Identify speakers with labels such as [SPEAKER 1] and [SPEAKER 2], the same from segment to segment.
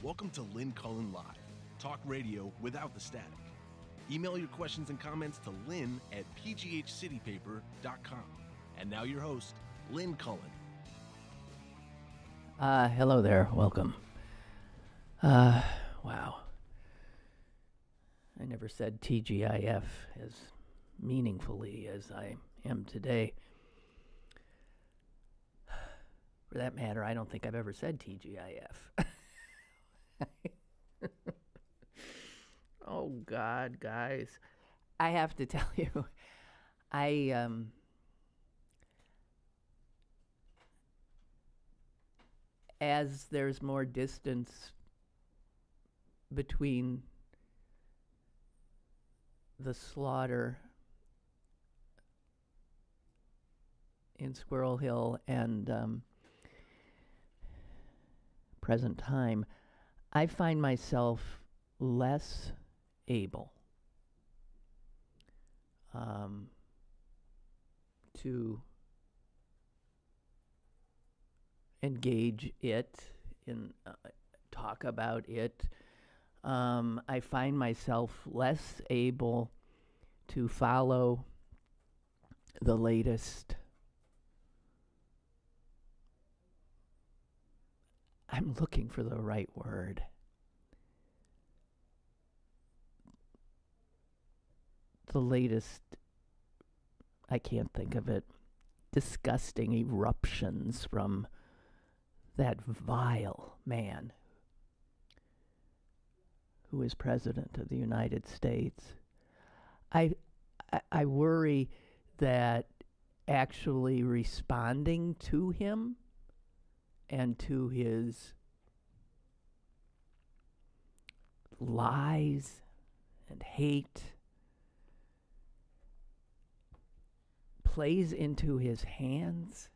[SPEAKER 1] Welcome to Lynn Cullen Live, talk radio without the static. Email your questions and comments to lynn at pghcitypaper.com. And now your host, Lynn Cullen.
[SPEAKER 2] Hello there. Welcome. Wow. I never said TGIF as meaningfully as I am today. For that matter, I don't think I've ever said TGIF. Oh, God, guys. I have to tell you, as there's more distance between the slaughter in Squirrel Hill and present time, I find myself less able to engage it in talk about it. I find myself less able to follow the latest. I'm looking for the right word. The latest, I can't think of it, disgusting eruptions from that vile man who is President of the United States. I worry that actually responding to him and to his lies and hate plays into his hands,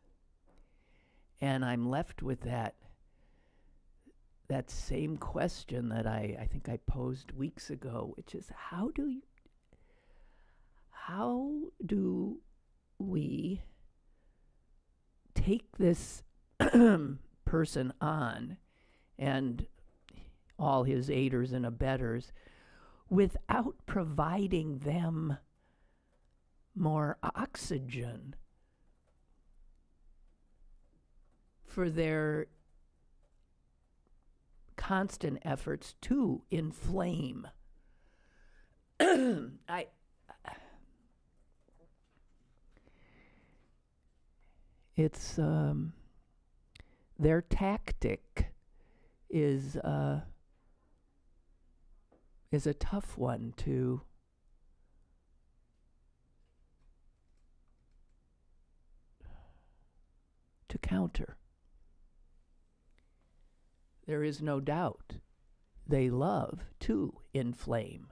[SPEAKER 2] and I'm left with that same question that I think I posed weeks ago, which is how do we take this person on and all his aiders and abettors without providing them more oxygen for their constant efforts to inflame. It's their tactic is a tough one to counter. There is no doubt they love to inflame.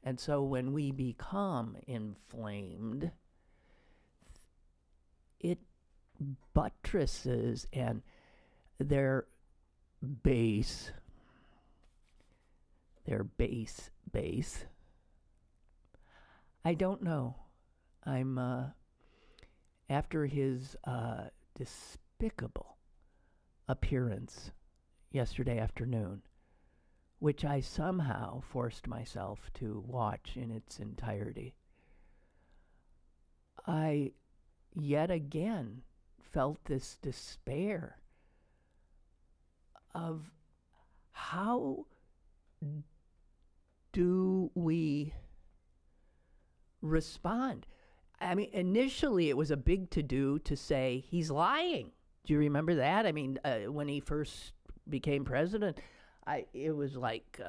[SPEAKER 2] And so when we become inflamed, it buttresses and their base. I don't know. I'm after his despicable appearance yesterday afternoon, which I somehow forced myself to watch in its entirety, I yet again felt this despair of how do we respond? I mean, initially it was a big to-do to say he's lying. Do you remember that? I mean, when he first became president, it was like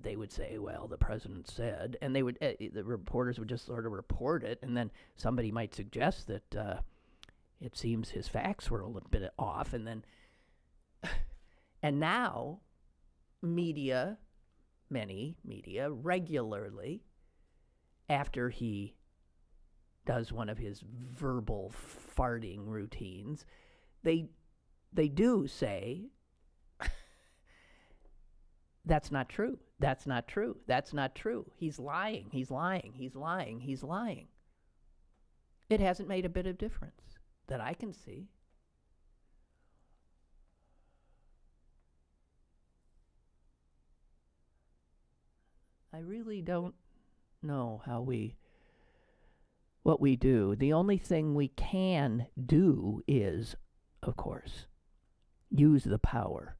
[SPEAKER 2] they would say, well, the president said, and they would the reporters would just sort of report it, and then somebody might suggest that it seems his facts were a little bit off, and then and now many media regularly, after he does one of his verbal farting routines, they do say, that's not true. That's not true. That's not true. He's lying. He's lying. He's lying. He's lying. It hasn't made a bit of difference that I can see. I really don't know what we do. The only thing we can do is, of course, use the power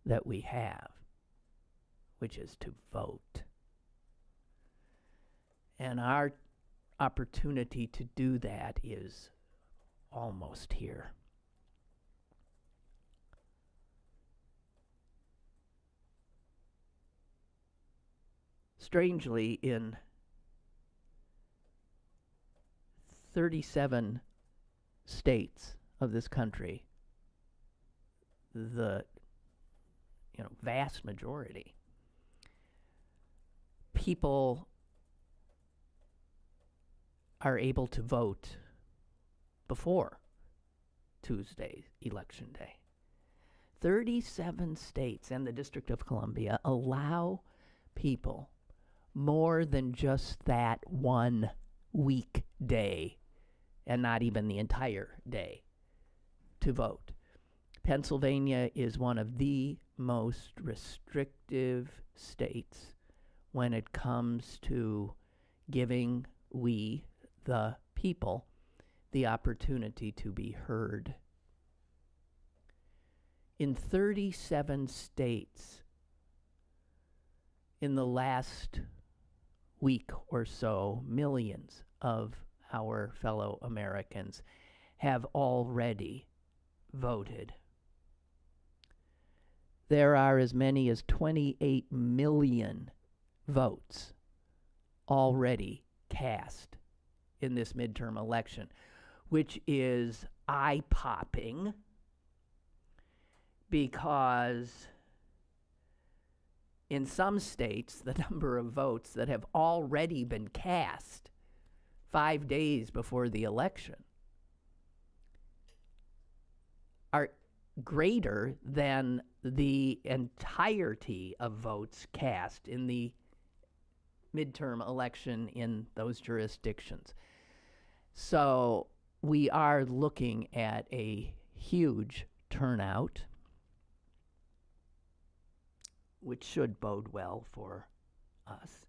[SPEAKER 2] that we have, which is to vote. And our opportunity to do that is almost here. Strangely, in 37 states of this country, the vast majority, people are able to vote before Tuesday, election day. 37 states and the District of Columbia allow people more than just that 1 weekday, and not even the entire day, to vote. Pennsylvania is one of the most restrictive states when it comes to giving we, the people, the opportunity to be heard. In 37 states, in the last week or so, millions of our fellow Americans have already voted. There are as many as 28 million votes already cast in this midterm election, which is eye-popping because in some states, the number of votes that have already been cast 5 days before the election are greater than the entirety of votes cast in the midterm election in those jurisdictions. So we are looking at a huge turnout, which should bode well for us.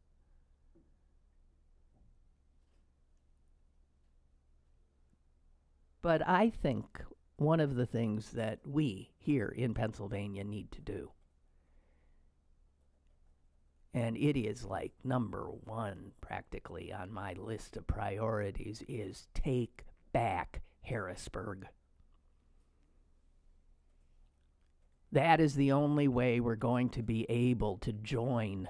[SPEAKER 2] But I think one of the things that we here in Pennsylvania need to do, and it is like number one practically on my list of priorities, is take back Harrisburg. That is the only way we're going to be able to join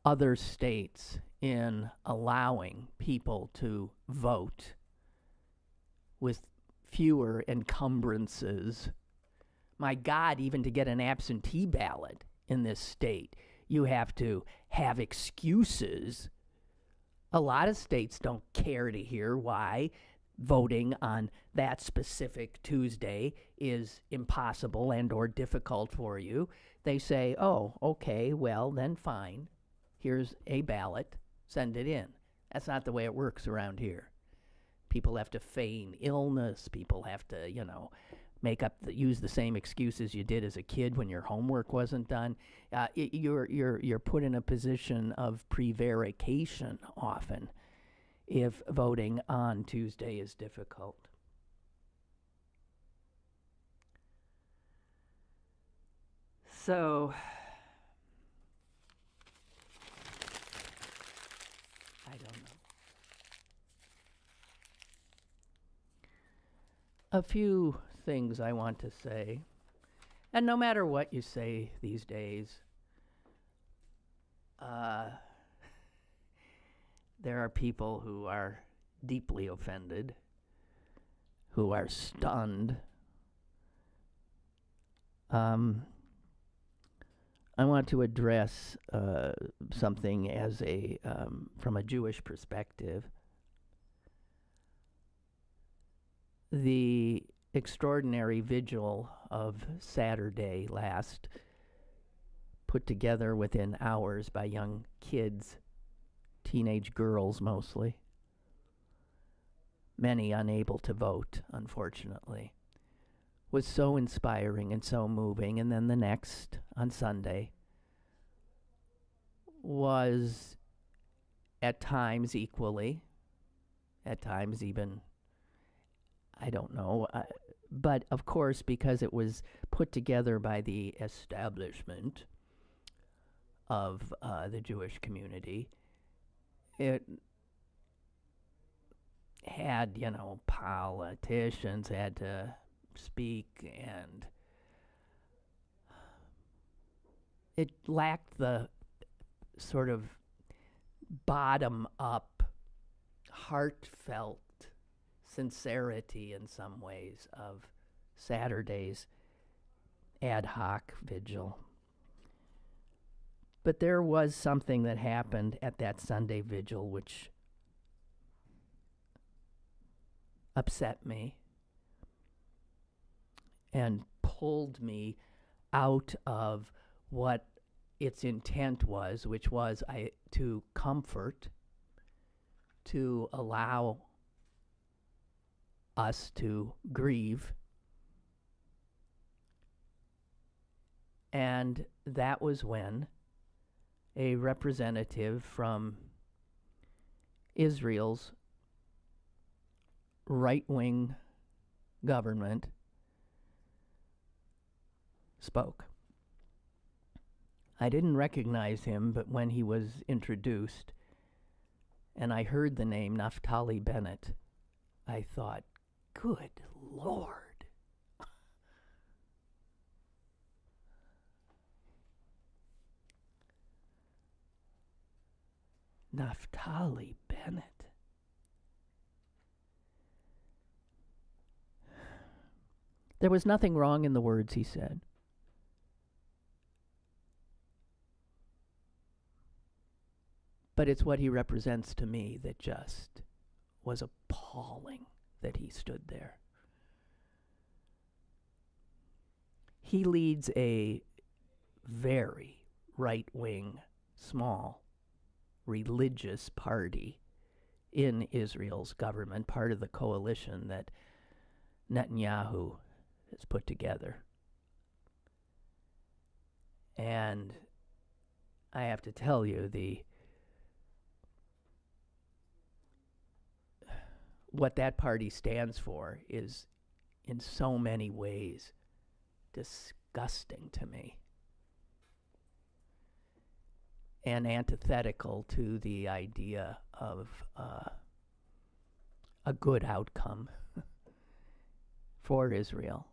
[SPEAKER 2] other states in allowing people to vote with fewer encumbrances. My God, even to get an absentee ballot in this state, you have to have excuses. A lot of states don't care to hear why voting on that specific Tuesday is impossible and or difficult for you. They say, oh, okay, well, then fine. Here's a ballot. Send it in. That's not the way it works around here. People have to feign illness. People have to, use the same excuses you did as a kid when your homework wasn't done. You're put in a position of prevarication often if voting on Tuesday is difficult. So, I don't know. A few things I want to say, and no matter what you say these days, there are people who are deeply offended, who are stunned. I want to address something as from a Jewish perspective. The extraordinary vigil of Saturday last, put together within hours by young kids, teenage girls mostly, many unable to vote, unfortunately, was so inspiring and so moving. And then the next, on Sunday, was at times equally, at times even, I don't know, but of course, because it was put together by the establishment of the Jewish community, it had, politicians had to speak, and it lacked the sort of bottom-up, heartfelt sincerity in some ways of Saturday's ad hoc vigil. But there was something that happened at that Sunday vigil which upset me and pulled me out of what its intent was, which was to comfort, to allow us to grieve. And that was when a representative from Israel's right-wing government spoke. I didn't recognize him, but when he was introduced and I heard the name Naftali Bennett, I thought, good Lord. Naftali Bennett. There was nothing wrong in the words he said. But it's what he represents to me that just was appalling that he stood there. He leads a very right-wing, small, religious party in Israel's government, part of the coalition that Netanyahu has put together. And I have to tell you, what that party stands for is in so many ways disgusting to me and antithetical to the idea of a good outcome for Israel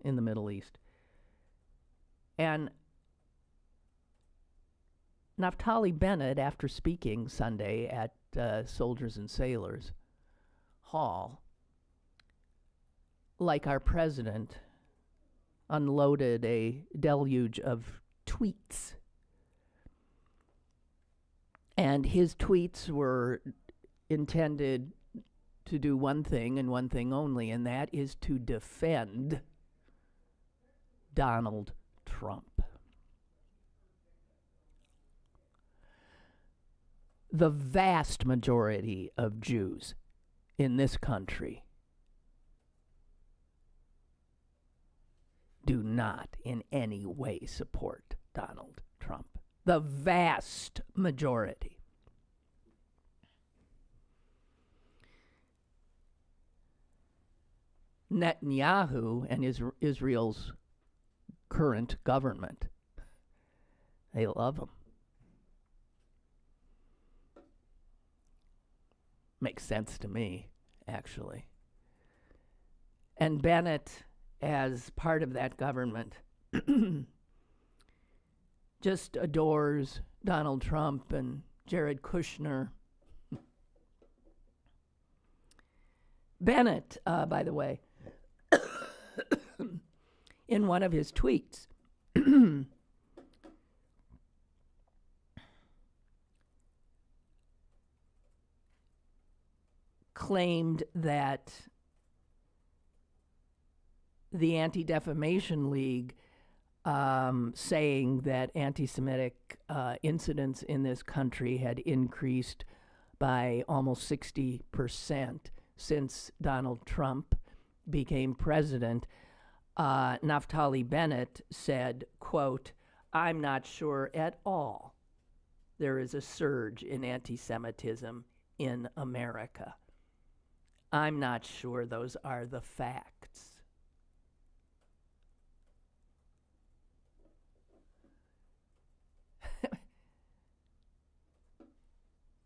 [SPEAKER 2] in the Middle East. And Naftali Bennett, after speaking Sunday at Soldiers and Sailors Hall, like our president, unloaded a deluge of tweets. And his tweets were intended to do one thing and one thing only, and that is to defend Donald Trump. The vast majority of Jews in this country do not in any way support Donald Trump. The vast majority. Netanyahu and Israel's current government, they love him. Makes sense to me, actually. And Bennett, as part of that government, just adores Donald Trump and Jared Kushner. Bennett, by the way, in one of his tweets, claimed that the Anti-Defamation League saying that anti-Semitic incidents in this country had increased by almost 60% since Donald Trump became president. Naftali Bennett said, quote, "I'm not sure at all there is a surge in anti-Semitism in America. I'm not sure those are the facts.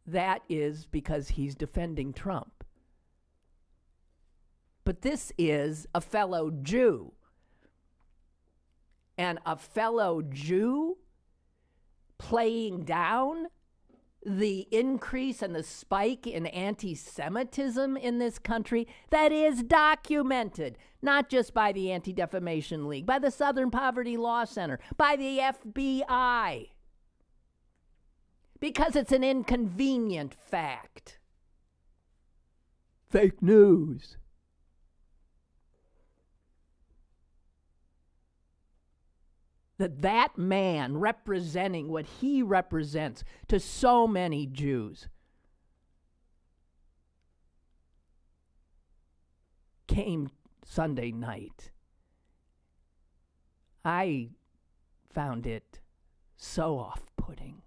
[SPEAKER 2] That is because he's defending Trump. But this is a fellow Jew. And a fellow Jew playing down the increase and the spike in anti-Semitism in this country that is documented, not just by the Anti-Defamation League, by the Southern Poverty Law Center, by the FBI. Because it's an inconvenient fact. Fake news. That man representing what he represents to so many Jews came Sunday night. I found it so off-putting.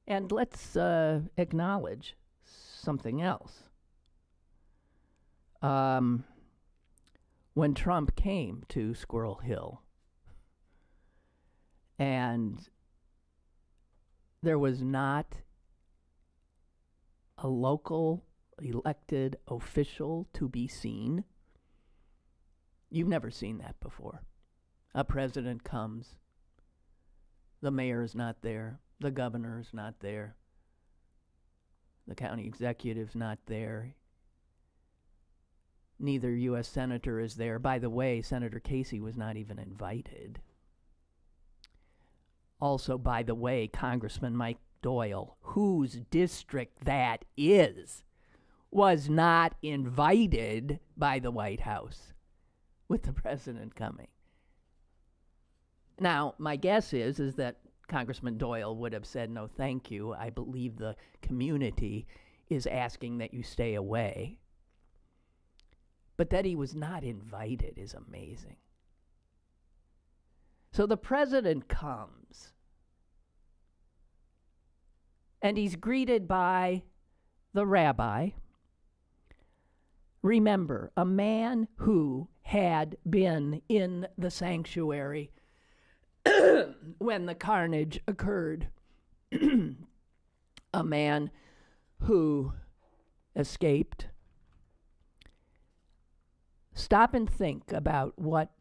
[SPEAKER 2] And let's acknowledge something else. When Trump came to Squirrel Hill, and there was not a local elected official to be seen. You've never seen that before. A president comes, the mayor's not there, the governor's not there, the county executive's not there, neither U.S. senator is there. By the way, Senator Casey was not even invited. Also, by the way, Congressman Mike Doyle, whose district that is, was not invited by the White House with the president coming. Now, my guess is that Congressman Doyle would have said, no, thank you. I believe the community is asking that you stay away. But that he was not invited is amazing. So the president comes, and he's greeted by the rabbi. Remember, a man who had been in the sanctuary when the carnage occurred. A man who escaped. Stop and think about what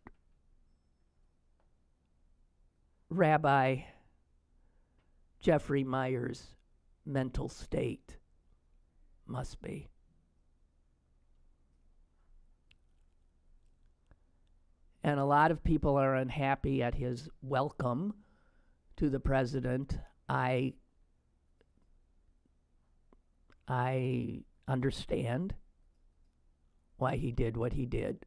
[SPEAKER 2] Rabbi Jeffrey Meyer's mental state must be. And a lot of people are unhappy at his welcome to the president. I understand why he did what he did.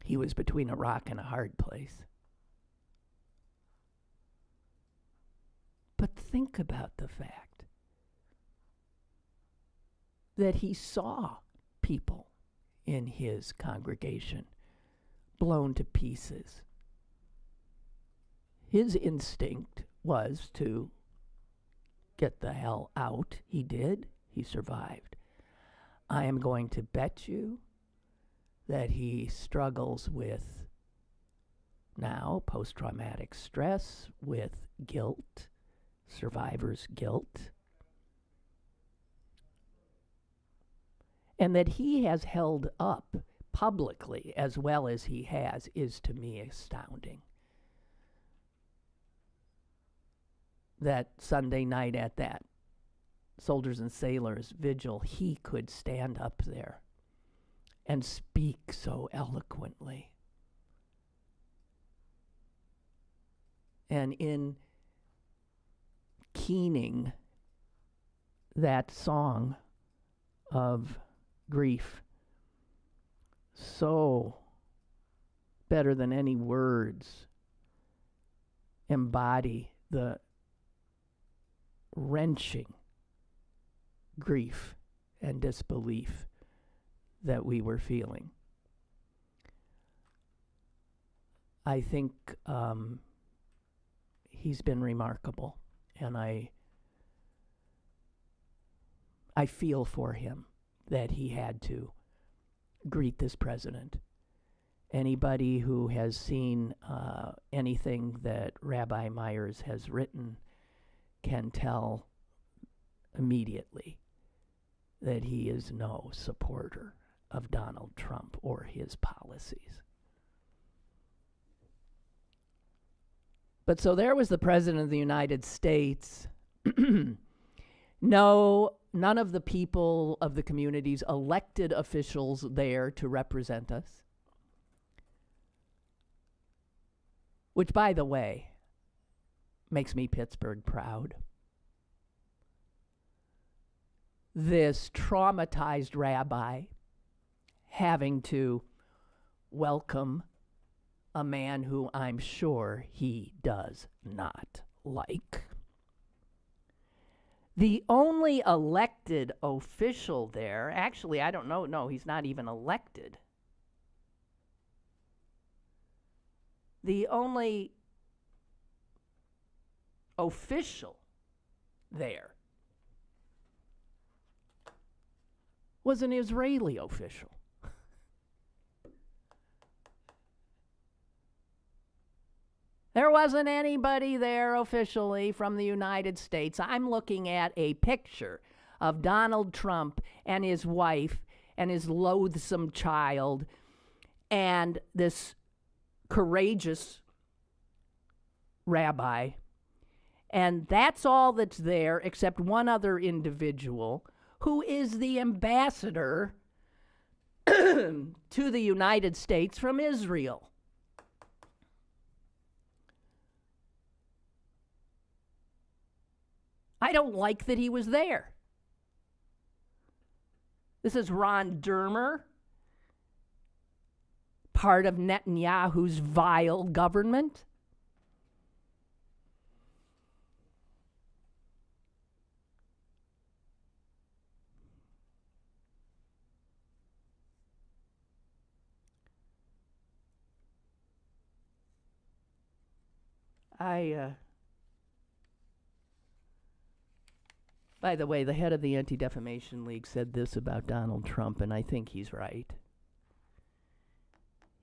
[SPEAKER 2] He was between a rock and a hard place. But think about the fact that he saw people in his congregation blown to pieces. His instinct was to get the hell out. He did. He survived. I am going to bet you that he struggles with now post-traumatic stress, with guilt, survivor's guilt, and that he has held up publicly as well as he has is to me astounding. That Sunday night at that Soldiers and Sailors vigil, he could stand up there and speak so eloquently. And in keening that song of grief, so better than any words, embody the heart-wrenching grief and disbelief that we were feeling. I think he's been remarkable, and I feel for him that he had to greet this president. Anybody who has seen anything that Rabbi Myers has written can tell immediately that he is no supporter of Donald Trump or his policies. But so there was the President of the United States. No, none of the people of the communities, elected officials there to represent us. Which, by the way, makes me Pittsburgh proud. This traumatized rabbi having to welcome a man who I'm sure he does not like. The only elected official there, actually, I don't know, no, he's not even elected. The only official there was an Israeli official. There wasn't anybody there officially from the United States. I'm looking at a picture of Donald Trump and his wife and his loathsome child and this courageous rabbi. And that's all that's there except one other individual who is the ambassador to the United States from Israel. I don't like that he was there. This is Ron Dermer, part of Netanyahu's vile government. By the way, the head of the Anti-Defamation League said this about Donald Trump, and I think he's right.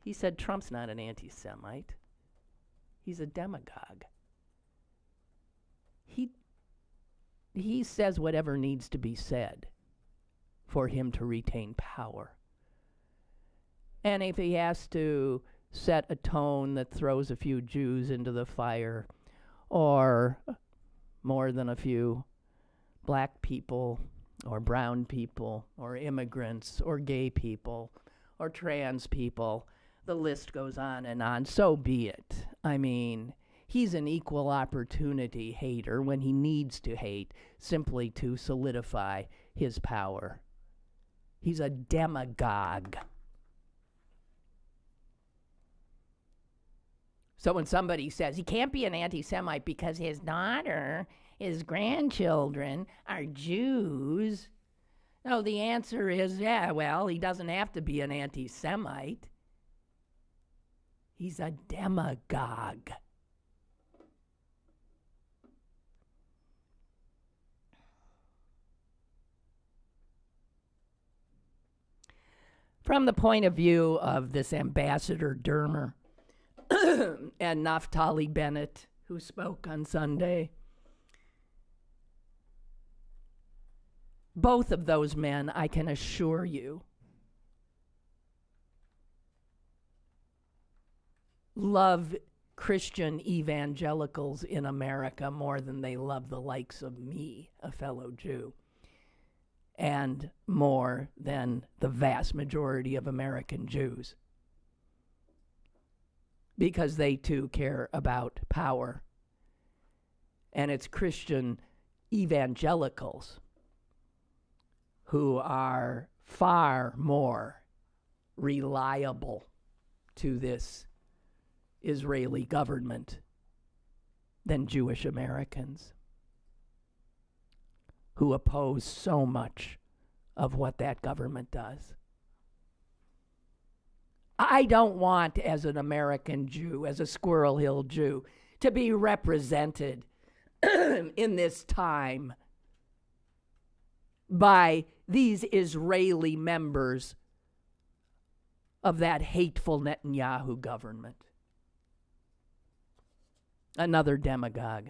[SPEAKER 2] He said Trump's not an anti-Semite. He's a demagogue. He says whatever needs to be said for him to retain power. And if he has to set a tone that throws a few Jews into the fire, or more than a few black people, or brown people, or immigrants, or gay people, or trans people, the list goes on, so be it. I mean, he's an equal opportunity hater when he needs to hate simply to solidify his power. He's a demagogue. So when somebody says he can't be an anti-Semite because his daughter, his grandchildren are Jews, no, the answer is, yeah, well, he doesn't have to be an anti-Semite. He's a demagogue. From the point of view of this Ambassador Dermer and Naftali Bennett, who spoke on Sunday, both of those men, I can assure you, love Christian evangelicals in America more than they love the likes of me, a fellow Jew, and more than the vast majority of American Jews, because they too care about power. And it's Christian evangelicals who are far more reliable to this Israeli government than Jewish Americans. who oppose so much of what that government does. I don't want, as an American Jew, as a Squirrel Hill Jew, to be represented in this time by these Israeli members of that hateful Netanyahu government. Another demagogue.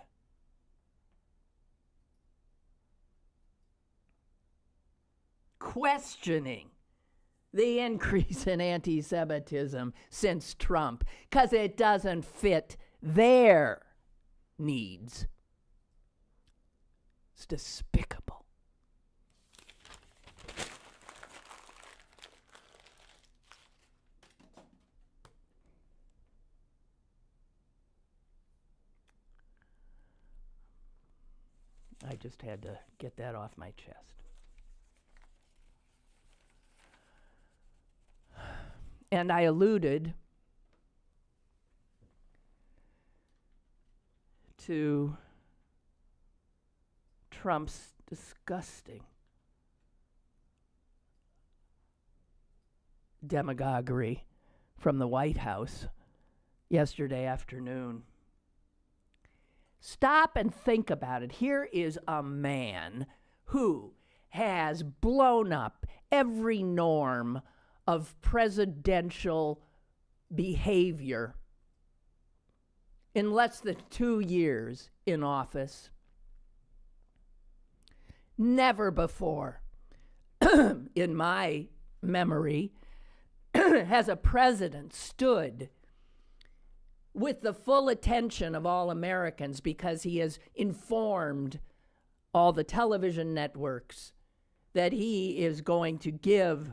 [SPEAKER 2] Questioning the increase in anti-Semitism since Trump because it doesn't fit their needs. It's despicable. I just had to get that off my chest. And I alluded to Trump's disgusting demagoguery from the White House yesterday afternoon. Stop and think about it. Here is a man who has blown up every norm of presidential behavior in less than 2 years in office. Never before, in my memory, has a president stood with the full attention of all Americans because he has informed all the television networks that he is going to give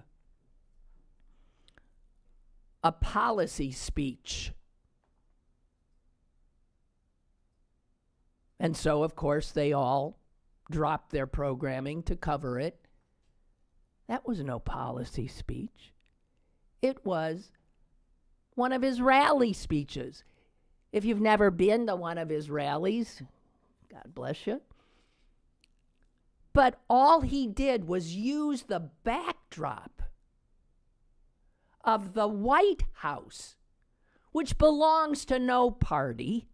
[SPEAKER 2] a policy speech. And so, of course, they all dropped their programming to cover it. That was no policy speech. It was one of his rally speeches. If you've never been to one of his rallies, God bless you. But all he did was use the backdrop of the White House, which belongs to no party,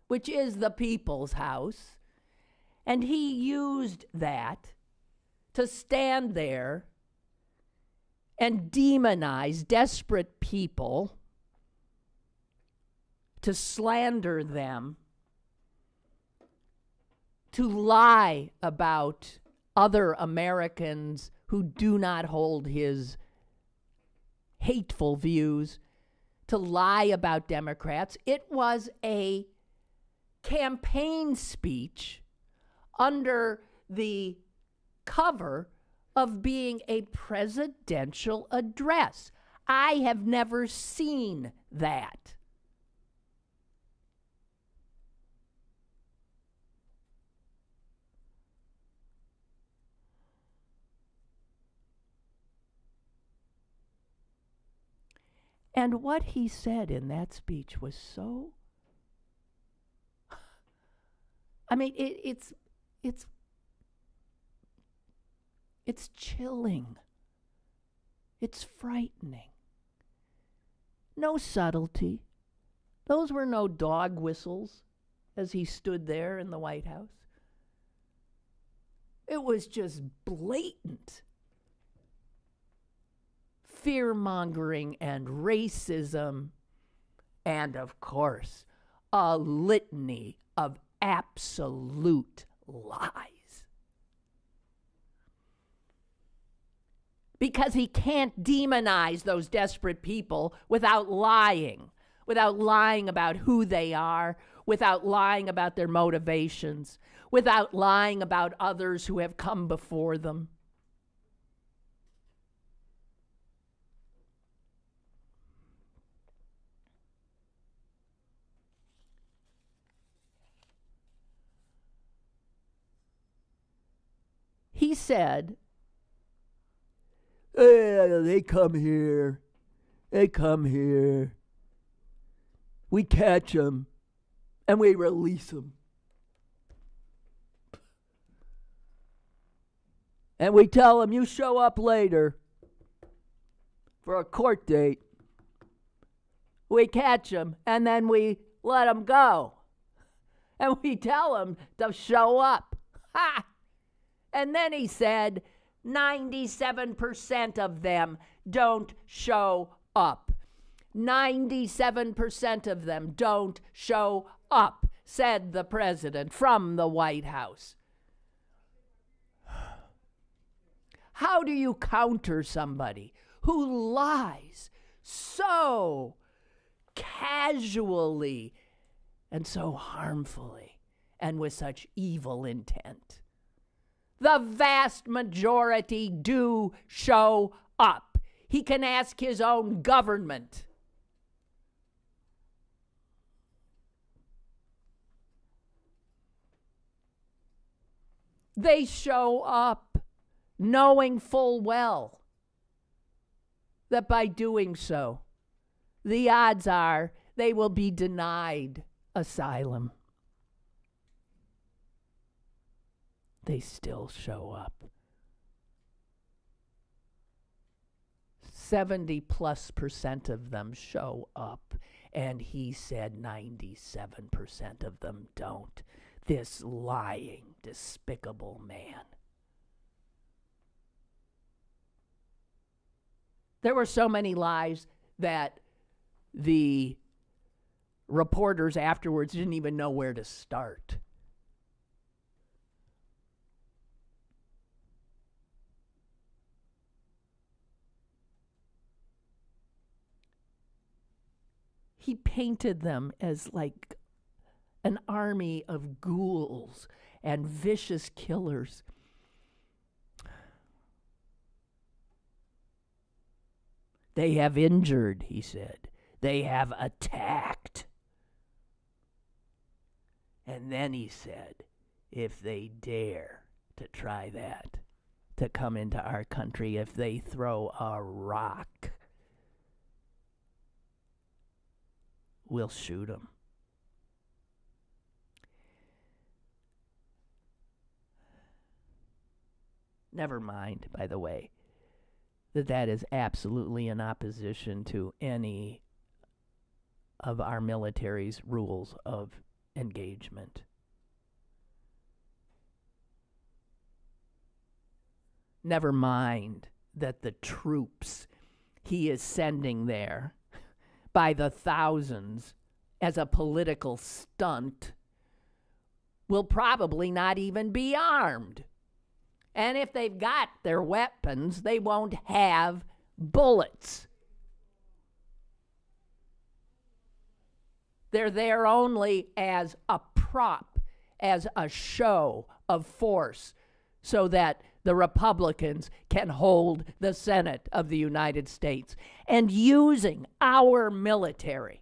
[SPEAKER 2] which is the people's house. And he used that to stand there and demonize desperate people, to slander them, to lie about other Americans who do not hold his hateful views, to lie about Democrats. It was a campaign speech under the cover of being a presidential address. I have never seen that. And what he said in that speech was so, I mean, it's chilling. It's frightening. No subtlety. Those were no dog whistles as he stood there in the White House. It was just blatant fear-mongering and racism, and, of course, a litany of absolute lies. Because he can't demonize those desperate people without lying about who they are, without lying about their motivations, without lying about others who have come before them. He said, they come here. We catch them, and we release them. and we tell them, you show up later for a court date. We catch them, and then we let them go. And we tell them to show up. Ha! And then he said, 97% of them don't show up. 97% of them don't show up, said the president from the White House. How do you counter somebody who lies so casually and so harmfully and with such evil intent? The vast majority do show up. He can ask his own government. They show up knowing full well that by doing so, the odds are they will be denied asylum. They still show up. 70+% of them show up, and he said 97% of them don't. This lying, despicable man. There were so many lies that the reporters afterwards didn't even know where to start. He painted them as like an army of ghouls and vicious killers. They have injured, he said. They have attacked. And then he said, if they dare to try that, to come into our country, if they throw a rock, we'll shoot them. Never mind, by the way, that is absolutely in opposition to any of our military's rules of engagement. Never mind that the troops he is sending there by the thousands as a political stunt will probably not even be armed. And if they've got their weapons, they won't have bullets. They're there only as a prop, as a show of force, so that the Republicans can hold the Senate of the United States. And using our military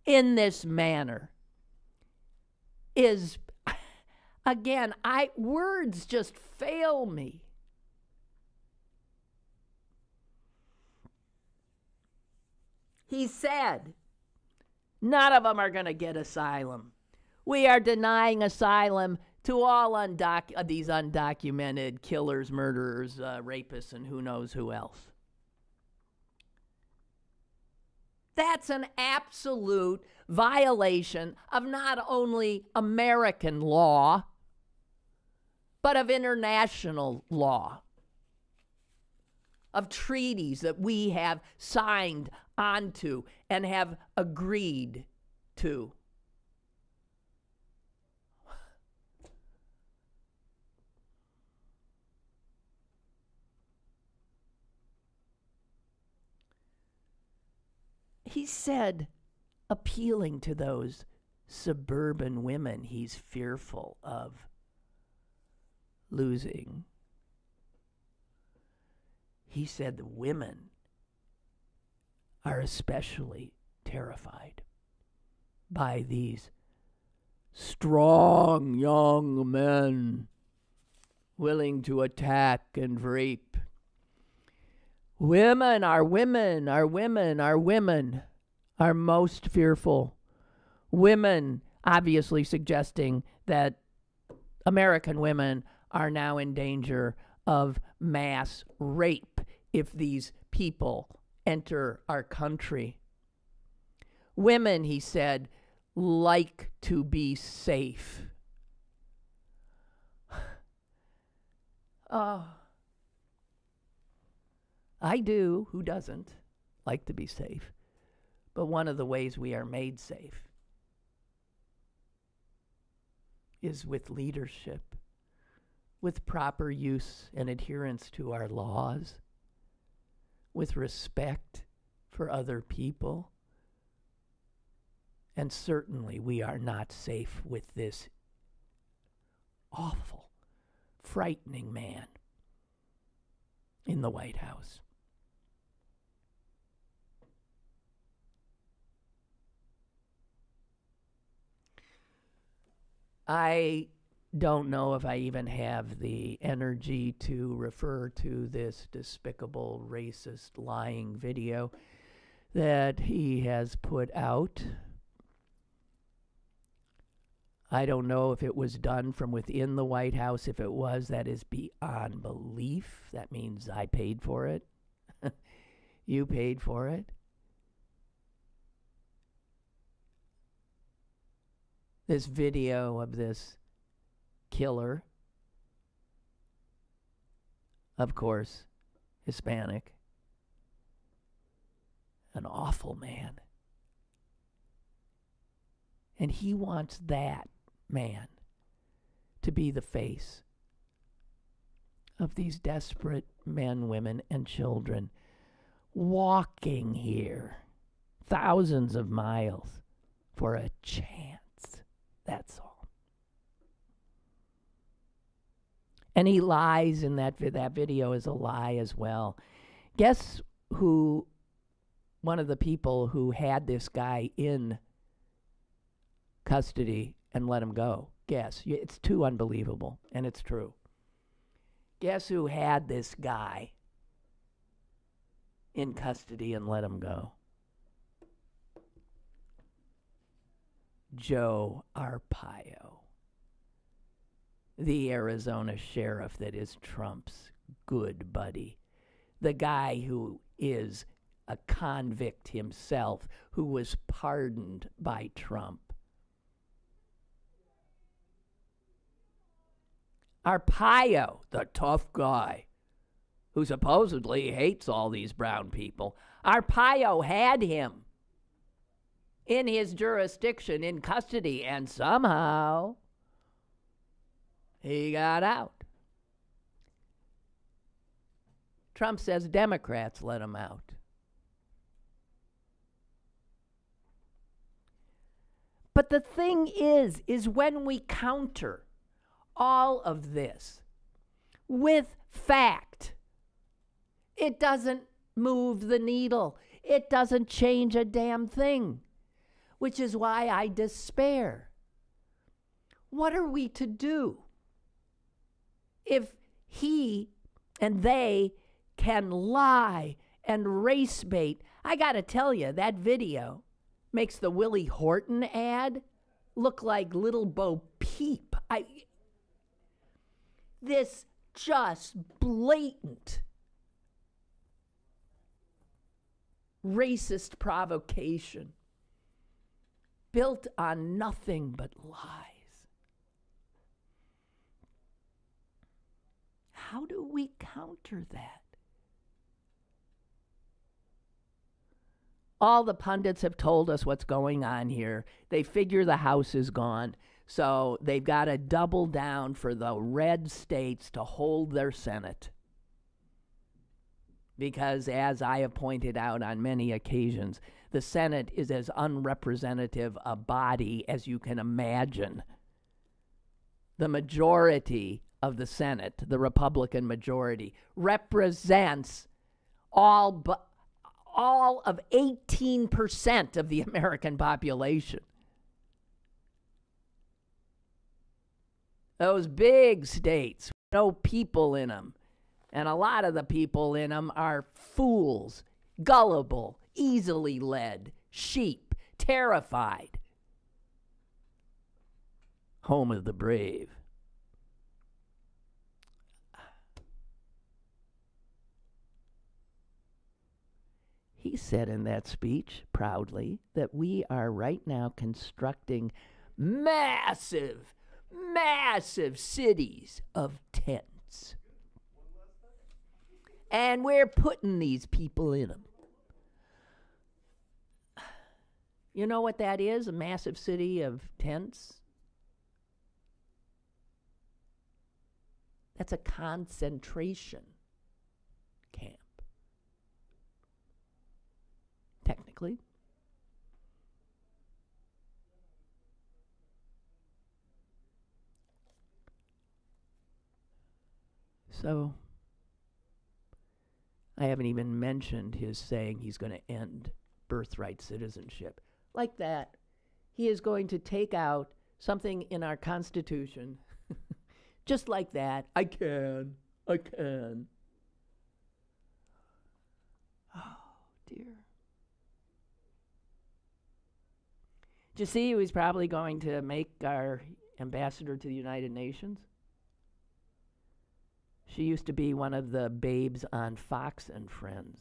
[SPEAKER 2] in this manner is, again, words just fail me. He said, none of them are going to get asylum. We are denying asylum to all these undocumented killers, murderers, rapists, and who knows who else. That's an absolute violation of not only American law, but of international law, of treaties that we have signed onto and have agreed to. He said, appealing to those suburban women he's fearful of losing, he said the women are especially terrified by these strong young men willing to attack and rape. Women are most fearful. Women, obviously suggesting that American women are now in danger of mass rape if these people enter our country. Women, he said, like to be safe. I do. Who doesn't like to be safe? But one of the ways we are made safe is with leadership, with proper use and adherence to our laws, with respect for other people. And certainly we are not safe with this awful, frightening man in the White House. I don't know if I even have the energy to refer to this despicable, racist, lying video that he has put out. I don't know if it was done from within the White House. If it was, that is beyond belief. That means I paid for it. You paid for it. This video of this killer, of course, Hispanic, an awful man. And he wants that man to be the face of these desperate men, women, and children walking here thousands of miles for a chance. That's all. And he lies in that video is a lie as well. Guess who, one of the people who had this guy in custody and let him go? Guess. It's too unbelievable, and it's true. Guess who had this guy in custody and let him go? Joe Arpaio, the Arizona sheriff that is Trump's good buddy, the guy who is a convict himself, who was pardoned by Trump. Arpaio, the tough guy, who supposedly hates all these brown people, Arpaio had him in his jurisdiction, in custody, and somehow he got out. Trump says Democrats let him out. But the thing is when we counter all of this with fact, it doesn't move the needle. It doesn't change a damn thing. Which is why I despair. What are we to do if he and they can lie and race bait? I got to tell you, that video makes the Willie Horton ad look like Little Bo Peep. This just blatant racist provocation built on nothing but lies. How do we counter that? All the pundits have told us what's going on here. They figure the House is gone, so they've got to double down for the red states to hold their Senate. Because, as I have pointed out on many occasions, the Senate is as unrepresentative a body as you can imagine. The majority of the Senate, the Republican majority, represents all of 18% of the American population. Those big states, no people in them. And a lot of the people in them are fools, gullible, easily led, sheep, terrified. Home of the brave. he said in that speech proudly that we are right now constructing massive, massive cities of tents. And we're putting these people in them. You know what that is, a massive city of tents? That's a concentration camp. Technically. So, I haven't even mentioned his saying he's going to end birthright citizenship. Like that, he is going to take out something in our Constitution. Just like that. I can. Oh, dear. Did you see who he's probably going to make our ambassador to the United Nations? She used to be one of the babes on Fox and Friends.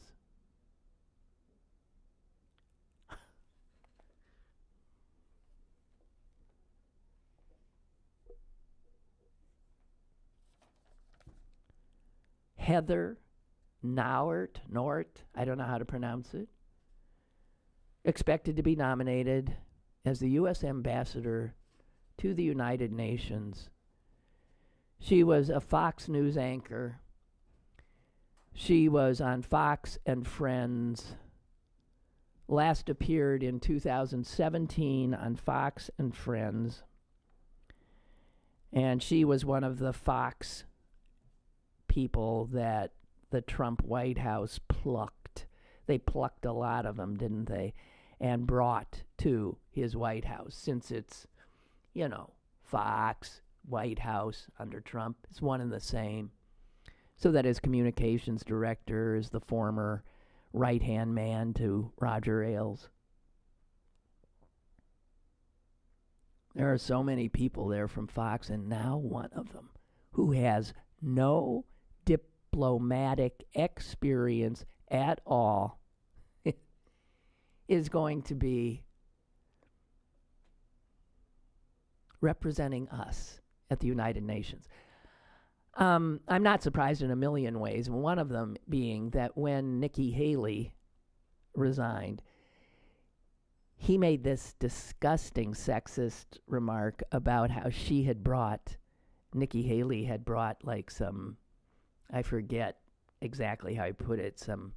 [SPEAKER 2] Heather Nauert, I don't know how to pronounce it, expected to be nominated as the U.S. ambassador to the United Nations. She was a Fox News anchor. She was on Fox and Friends. Last appeared in 2017 on Fox and Friends. And she was one of the Fox people that the Trump White House plucked. They plucked a lot of them, didn't they? And brought to his White House, since it's, Fox, White House under Trump. It's one and the same. So that his communications director is the former right-hand man to Roger Ailes. There are so many people there from Fox, and now one of them who has no diplomatic experience at all is going to be representing us at the United Nations. I'm not surprised in a million ways, one of them being that when Nikki Haley resigned, he made this disgusting sexist remark about how Nikki Haley had brought like some, I forget exactly how he put it, some,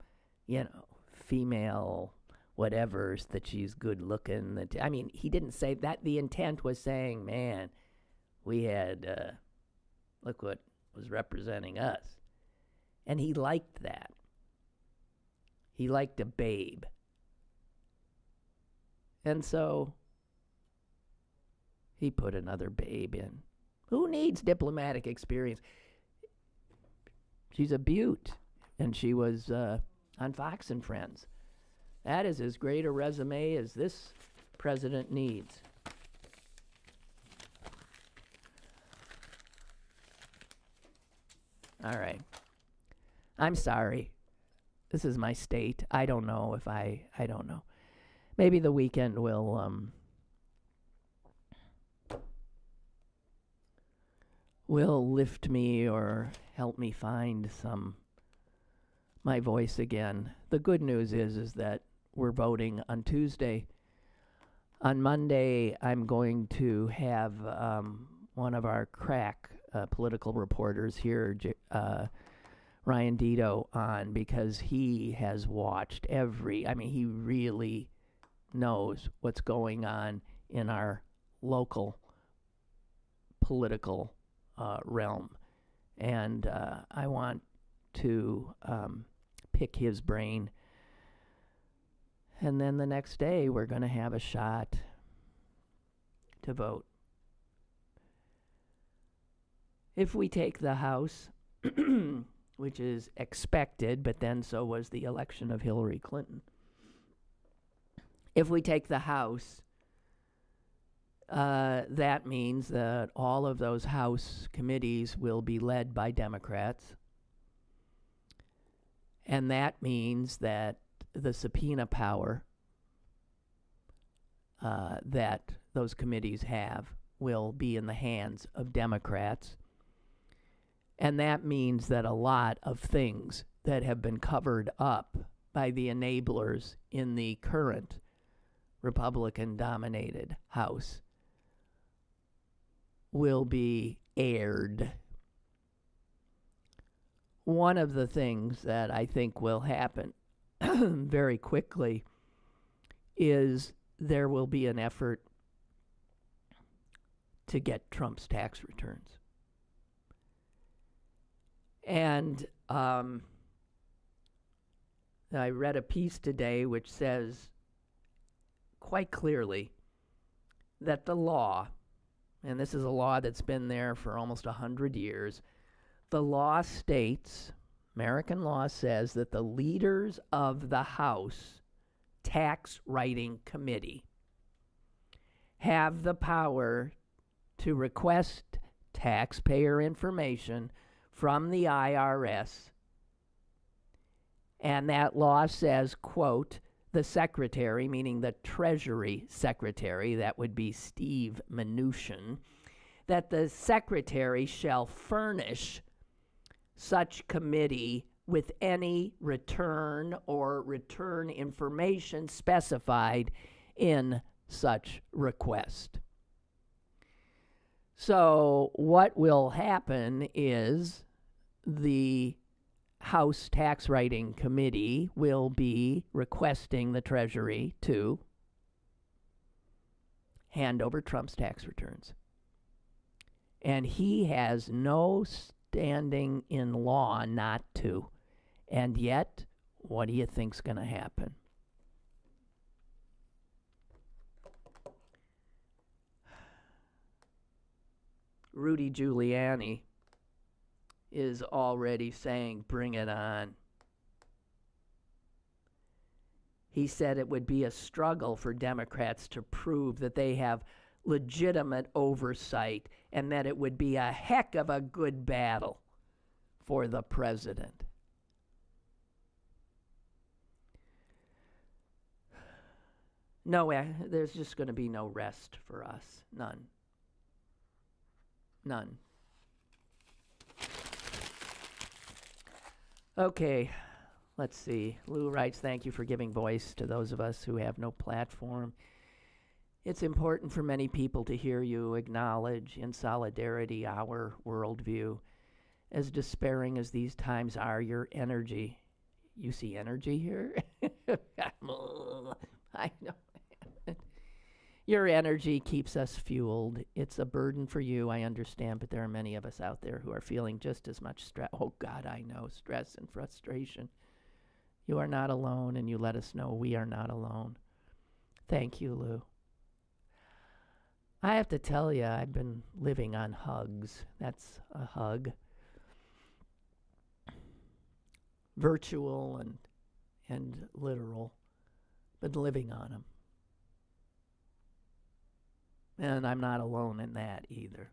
[SPEAKER 2] female whatevers, that she's good looking. He didn't say that. The intent was saying, man, we had, look what was representing us. And he liked that. He liked a babe. And so he put another babe in. Who needs diplomatic experience? She's a beaut. And she was on Fox and Friends. That is as great a resume as this president needs. All right. I'm sorry. This is my state. I don't know if I don't know. Maybe the weekend will lift me or help me find my voice again. The good news is that we're voting on Tuesday. On Monday, I'm going to have one of our crack political reporters here, Ryan Dito, on, because he has watched he really knows what's going on in our local political realm. And I want to pick his brain. And then the next day, we're going to have a shot to vote. If we take the House, which is expected, but then so was the election of Hillary Clinton. If we take the House, that means that all of those House committees will be led by Democrats. And that means that the subpoena power that those committees have will be in the hands of Democrats. And that means that a lot of things that have been covered up by the enablers in the current Republican-dominated House will be aired. One of the things that I think will happen very quickly is there will be an effort to get Trump's tax returns. And I read a piece today which says quite clearly that the law, and this is a law that's been there for almost 100 years, the law states, American law says, that the leaders of the House Tax Writing Committee have the power to request taxpayer information from the IRS. And that law says, quote, the secretary, meaning the Treasury Secretary, that would be Steve Mnuchin, that the secretary shall furnish such committee with any return or return information specified in such request. So what will happen is the House Tax Writing Committee will be requesting the Treasury to hand over Trump's tax returns. And he has no standing in law not to. And yet, what do you think's going to happen? Rudy Giuliani is already saying, bring it on. He said it would be a struggle for Democrats to prove that they have legitimate oversight and that it would be a heck of a good battle for the president. No, there's just going to be no rest for us. None. None. Okay, let's see. Lou writes, thank you for giving voice to those of us who have no platform. It's important for many people to hear you acknowledge in solidarity our worldview. As despairing as these times are, your energy. You see energy here? I know. Your energy keeps us fueled. It's a burden for you, I understand, but there are many of us out there who are feeling just as much stress. Oh, God, I know, stress and frustration. You are not alone, and you let us know we are not alone. Thank you, Lou. I have to tell you, I've been living on hugs. That's a hug. Virtual and literal, but living on them. And I'm not alone in that either.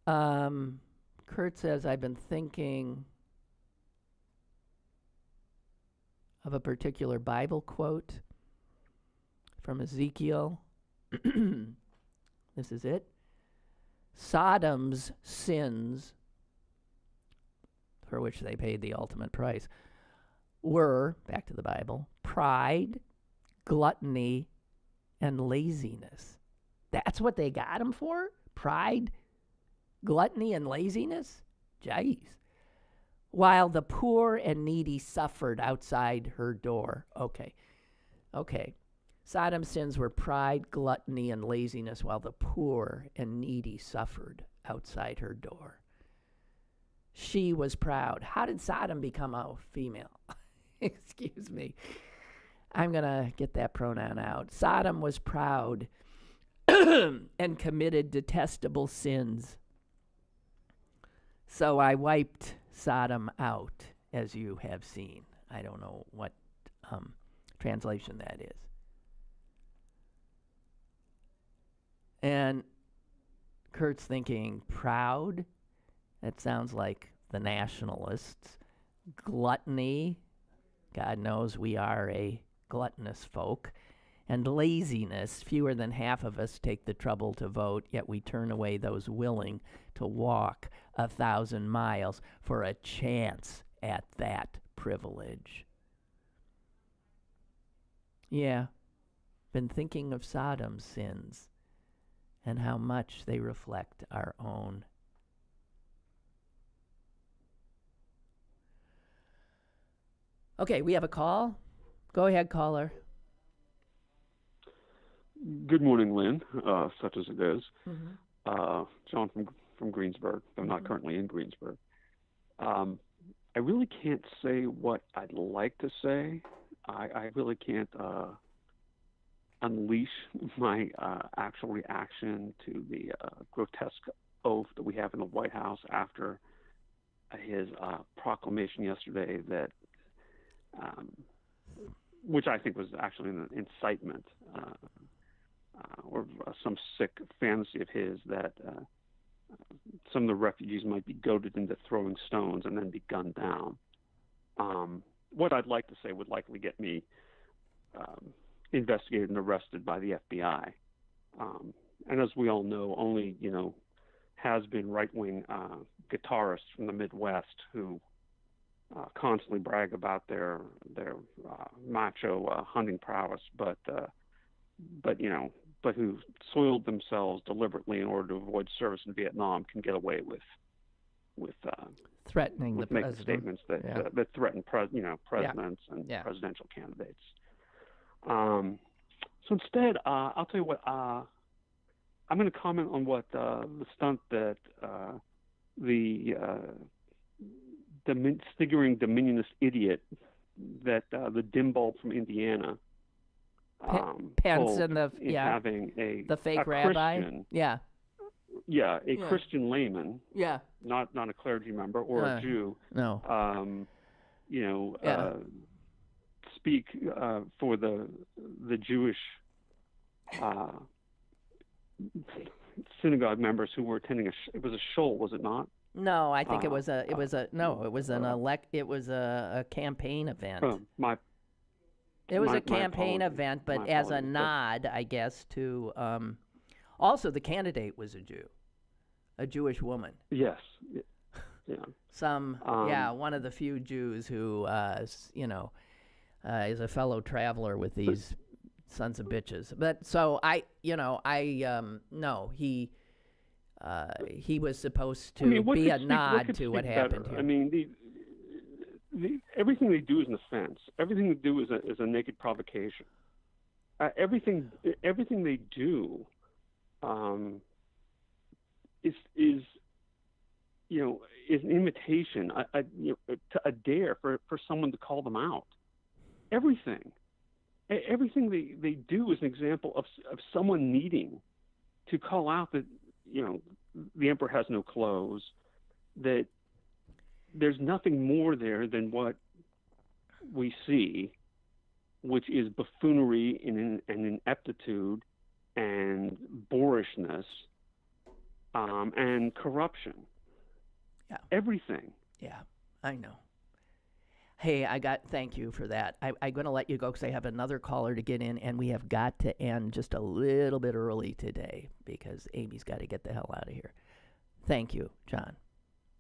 [SPEAKER 2] Kurt says, I've been thinking of a particular Bible quote from Ezekiel. This is it. Sodom's sins, for which they paid the ultimate price, were, back to the Bible, pride, gluttony, and laziness. That's what they got him for? Pride, gluttony, and laziness? Jeez. While the poor and needy suffered outside her door. Okay. Sodom's sins were pride, gluttony, and laziness, while the poor and needy suffered outside her door. She was proud. How did Sodom become a female? Excuse me. I'm going to get that pronoun out. Sodom was proud and committed detestable sins. So I wiped Sodom out, as you have seen. I don't know what translation that is. And Kurt's thinking proud. That sounds like the nationalists. Gluttony. God knows we are a gluttonous folk. And laziness. Fewer than half of us take the trouble to vote, yet we turn away those willing to walk 1,000 miles for a chance at that privilege. Yeah, been thinking of Sodom's sins and how much they reflect our own. Okay, we have a call. Go ahead, caller.
[SPEAKER 3] Good morning, Lynn, such as it is.
[SPEAKER 2] Mm-hmm.
[SPEAKER 3] John from Greensburg. I'm not currently in Greensburg. I really can't say what I'd like to say. I really can't unleash my actual reaction to the grotesque oath that we have in the White House after his proclamation yesterday that, which I think was actually an incitement or some sick fantasy of his that some of the refugees might be goaded into throwing stones and then be gunned down. What I'd like to say would likely get me investigated and arrested by the FBI. And as we all know, only, has-been right-wing guitarists from the Midwest who constantly brag about their macho hunting prowess, but who soiled themselves deliberately in order to avoid service in Vietnam can get away with
[SPEAKER 2] threatening
[SPEAKER 3] with
[SPEAKER 2] the
[SPEAKER 3] making
[SPEAKER 2] president.
[SPEAKER 3] statements that threaten presidents and presidential candidates. So instead, I'll tell you what. I'm going to comment on what the stunt that the staggering dominionist idiot that the dim bulb from Indiana.
[SPEAKER 2] Pence and
[SPEAKER 3] having
[SPEAKER 2] the fake
[SPEAKER 3] a
[SPEAKER 2] rabbi.
[SPEAKER 3] Christian,
[SPEAKER 2] a
[SPEAKER 3] Christian layman.
[SPEAKER 2] Yeah.
[SPEAKER 3] Not a clergy member or a Jew.
[SPEAKER 2] No.
[SPEAKER 3] Speak for the Jewish synagogue members who were attending it was a shul, was it not?
[SPEAKER 2] No, I think it was a campaign event. It was a campaign event, but as a nod, I guess, to also the candidate was a Jew, a Jewish woman.
[SPEAKER 3] Yes. Yeah.
[SPEAKER 2] One of the few Jews who, is a fellow traveler with these sons of bitches. But so no, he was supposed to be a nod to what happened here.
[SPEAKER 3] I mean, everything they do is an offense. Everything they do is a naked provocation. Everything they do is an invitation, a dare for someone to call them out. Everything they do is an example of someone needing to call out that the emperor has no clothes, that there's nothing more there than what we see, which is buffoonery and ineptitude and boorishness and corruption.
[SPEAKER 2] Yeah.
[SPEAKER 3] Everything.
[SPEAKER 2] Yeah, I know. Hey, thank you for that. I'm going to let you go because I have another caller to get in, and we have got to end just a little bit early today because Amy's got to get the hell out of here. Thank you, John.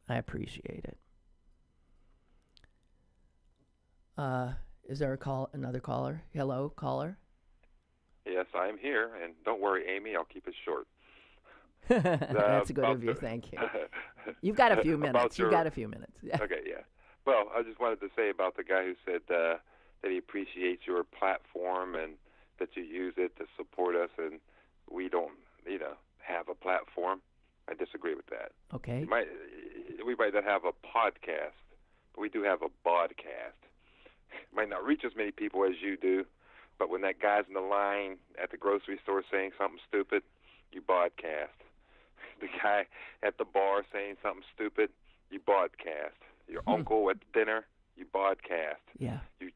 [SPEAKER 2] I appreciate it. Is there another caller? Hello, caller?
[SPEAKER 4] Yes, I'm here, and don't worry, Amy, I'll keep it short.
[SPEAKER 2] That's good of you, thank you. You've got a few minutes. Yeah.
[SPEAKER 4] Okay, yeah. Well, I just wanted to say about the guy who said that he appreciates your platform and that you use it to support us, and we don't, have a platform. I disagree with that.
[SPEAKER 2] Okay.
[SPEAKER 4] We might not have a podcast, but we do have a podcast. Might not reach as many people as you do, but when that guy's in the line at the grocery store saying something stupid, you podcast. The guy at the bar saying something stupid, you podcast. Your uncle at dinner, you podcast.
[SPEAKER 2] Yeah.
[SPEAKER 4] You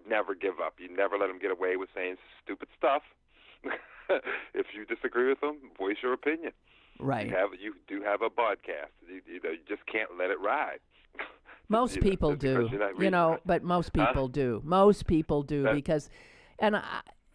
[SPEAKER 4] never give up. You never let him get away with saying stupid stuff. If you disagree with him, voice your opinion.
[SPEAKER 2] Right.
[SPEAKER 4] You do have a podcast. You just can't let it ride.
[SPEAKER 2] Most people do, but most people do. Most people do because,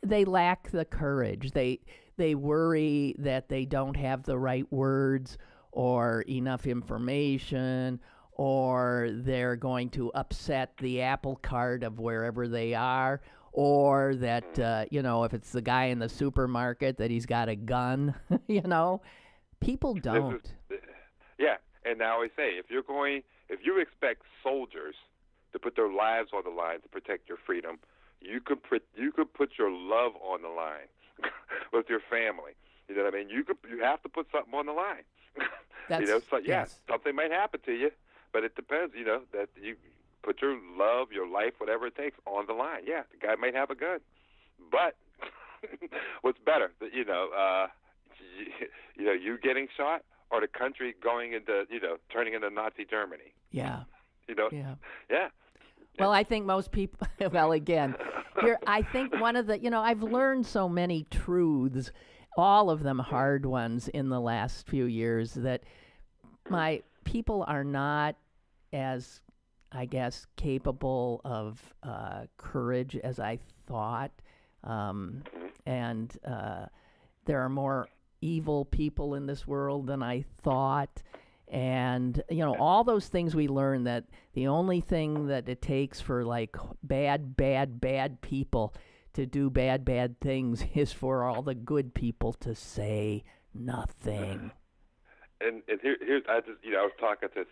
[SPEAKER 2] they lack the courage. They worry that they don't have the right words or enough information, or they're going to upset the apple cart of wherever they are, or that, if it's the guy in the supermarket, that he's got a gun, People don't.
[SPEAKER 4] Yeah, and I always say, if you expect soldiers to put their lives on the line to protect your freedom, you could put your love on the line with your family. You know what I mean? You have to put something on the line.
[SPEAKER 2] Yes.
[SPEAKER 4] Something might happen to you, but it depends. That you put your love, your life, whatever it takes, on the line. Yeah, the guy might have a gun, but what's better? You getting shot, or the country going into, turning into Nazi Germany?
[SPEAKER 2] Yeah.
[SPEAKER 4] Yeah.
[SPEAKER 2] Well, I think most people, again, I think one of the, I've learned so many truths, all of them hard ones in the last few years, that my people are not as, I guess, capable of courage as I thought. And there are more evil people in this world than I thought. And, all those things we learn, that the only thing that it takes for, like, bad people to do bad things is for all the good people to say nothing.
[SPEAKER 4] And here's, I was talking to,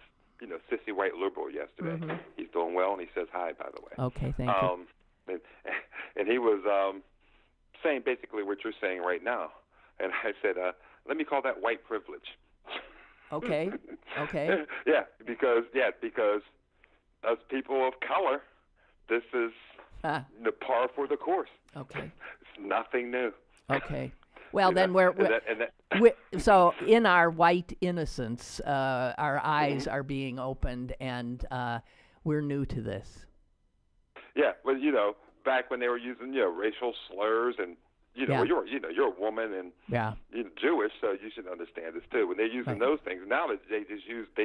[SPEAKER 4] sissy white liberal yesterday.
[SPEAKER 2] Mm-hmm.
[SPEAKER 4] He's doing well, and he says hi, by the way.
[SPEAKER 2] Okay, thank you.
[SPEAKER 4] And he was saying basically what you're saying right now. And I said, let me call that white privilege.
[SPEAKER 2] Okay.
[SPEAKER 4] Yeah, because as people of color, this is the par for the course.
[SPEAKER 2] Okay.
[SPEAKER 4] It's nothing new.
[SPEAKER 2] Okay. Well, then so in our white innocence, our eyes are being opened, and we're new to this.
[SPEAKER 4] Yeah, well, back when they were using racial slurs and. Well, you're a woman and you're Jewish, so you should understand this too. When they're using those things now, they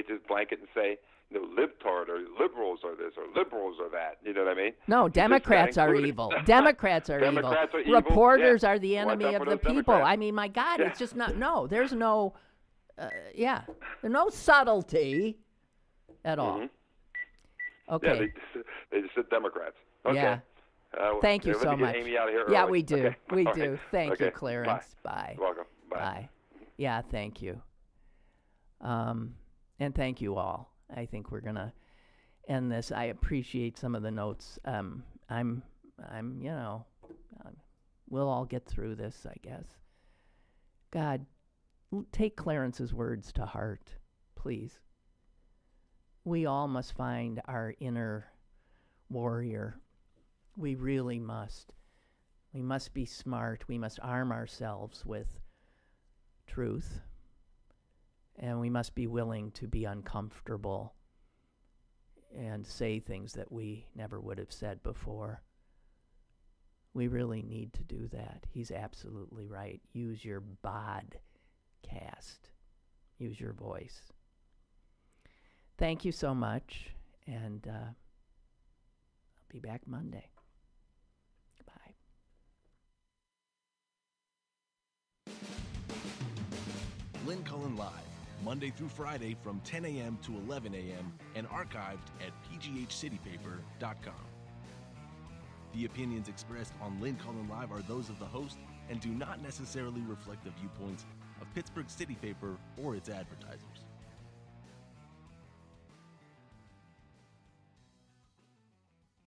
[SPEAKER 4] just blanket and say, libtard or liberals are this or liberals are that. You know what I mean?
[SPEAKER 2] No, Democrats are evil. Democrats are evil. Reporters are the enemy of the people.
[SPEAKER 4] Democrats.
[SPEAKER 2] I mean, my God, it's just not. No, there's no. There's no subtlety at all.
[SPEAKER 4] Mm-hmm.
[SPEAKER 2] Okay.
[SPEAKER 4] Yeah, they just said Democrats. Okay.
[SPEAKER 2] Yeah. Thank you so much.
[SPEAKER 4] Amy out of here early.
[SPEAKER 2] Yeah, we do.
[SPEAKER 4] Okay.
[SPEAKER 2] We
[SPEAKER 4] All
[SPEAKER 2] do.
[SPEAKER 4] right.
[SPEAKER 2] Thank
[SPEAKER 4] okay.
[SPEAKER 2] you, Clarence.
[SPEAKER 4] Bye. You're welcome. Bye.
[SPEAKER 2] Yeah, thank you. And thank you all. I think we're gonna end this. I appreciate some of the notes. We'll all get through this, I guess. God, take Clarence's words to heart, please. We all must find our inner warrior. We really must. We must be smart. We must arm ourselves with truth. And we must be willing to be uncomfortable and say things that we never would have said before. We really need to do that. He's absolutely right. Use your bodcast. Use your voice. Thank you so much, and I'll be back Monday.
[SPEAKER 1] Lynn Cullen Live, Monday through Friday from 10 a.m. to 11 a.m. and archived at pghcitypaper.com. The opinions expressed on Lynn Cullen Live are those of the host and do not necessarily reflect the viewpoints of Pittsburgh City Paper or its advertisers.